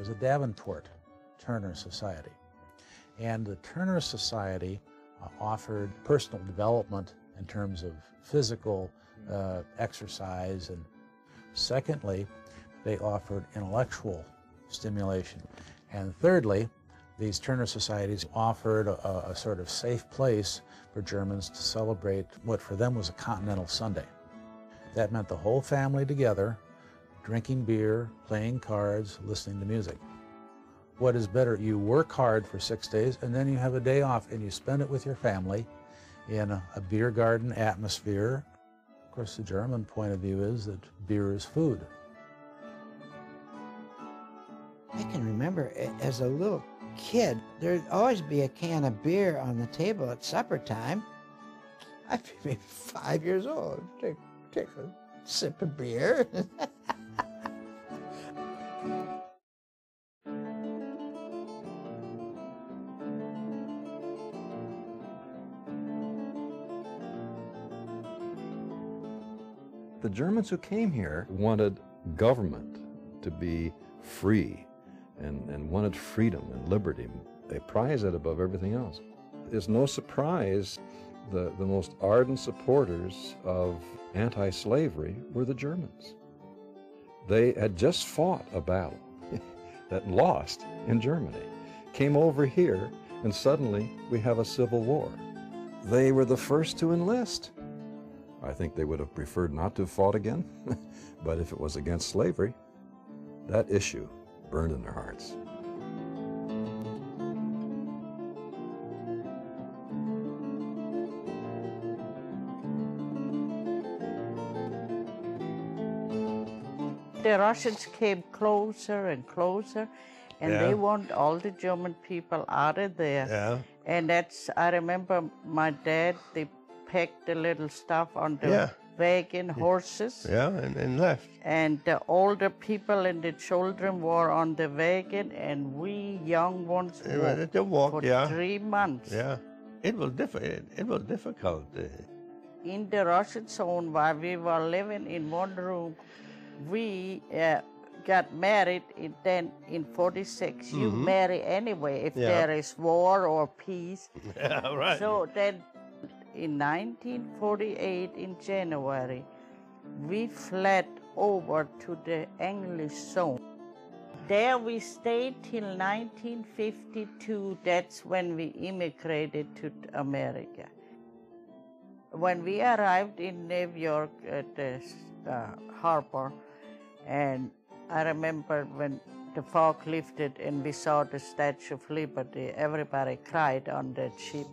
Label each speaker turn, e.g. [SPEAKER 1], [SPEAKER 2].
[SPEAKER 1] was a Davenport Turner Society. And the Turner Society offered personal development in terms of physical exercise, and secondly, they offered intellectual stimulation. And thirdly, these Turner Societies offered a sort of safe place for Germans to celebrate what for them was a Continental Sunday. That meant the whole family together, drinking beer, playing cards, listening to music. What is better, you work hard for 6 days and then you have a day off and you spend it with your family in a beer garden atmosphere. Of course, the German point of view is that beer is food.
[SPEAKER 2] I can remember as a little kid, there'd always be a can of beer on the table at supper time. I'd be maybe 5 years old. Take a sip of beer.
[SPEAKER 3] The Germans who came here wanted government to be free and wanted freedom and liberty. They prized it above everything else. It's no surprise the most ardent supporters of anti-slavery were the Germans. They had just fought a battle that lost in Germany, came over here, and suddenly we have a civil war. They were the first to enlist. I think they would have preferred not to have fought again, but if it was against slavery, that issue burned in their hearts.
[SPEAKER 4] The Russians came closer and closer, and they want all the German people out of there.
[SPEAKER 5] Yeah.
[SPEAKER 4] And that's, I remember my dad, they packed the little stuff on the wagon, horses.
[SPEAKER 5] Yeah, and left.
[SPEAKER 4] And the older people and the children were on the wagon, and we young ones walked for 3 months.
[SPEAKER 5] Yeah, it was difficult.
[SPEAKER 4] In the Russian zone, while we were living in one room, we got married, then in 46. You marry anyway if there is war or peace.
[SPEAKER 5] Yeah, right.
[SPEAKER 4] So then in 1948, in January, we fled over to the English zone. There we stayed till 1952. That's when we immigrated to America. When we arrived in New York at the harbor, and I remember when the fog lifted and we saw the Statue of Liberty, everybody cried on that ship.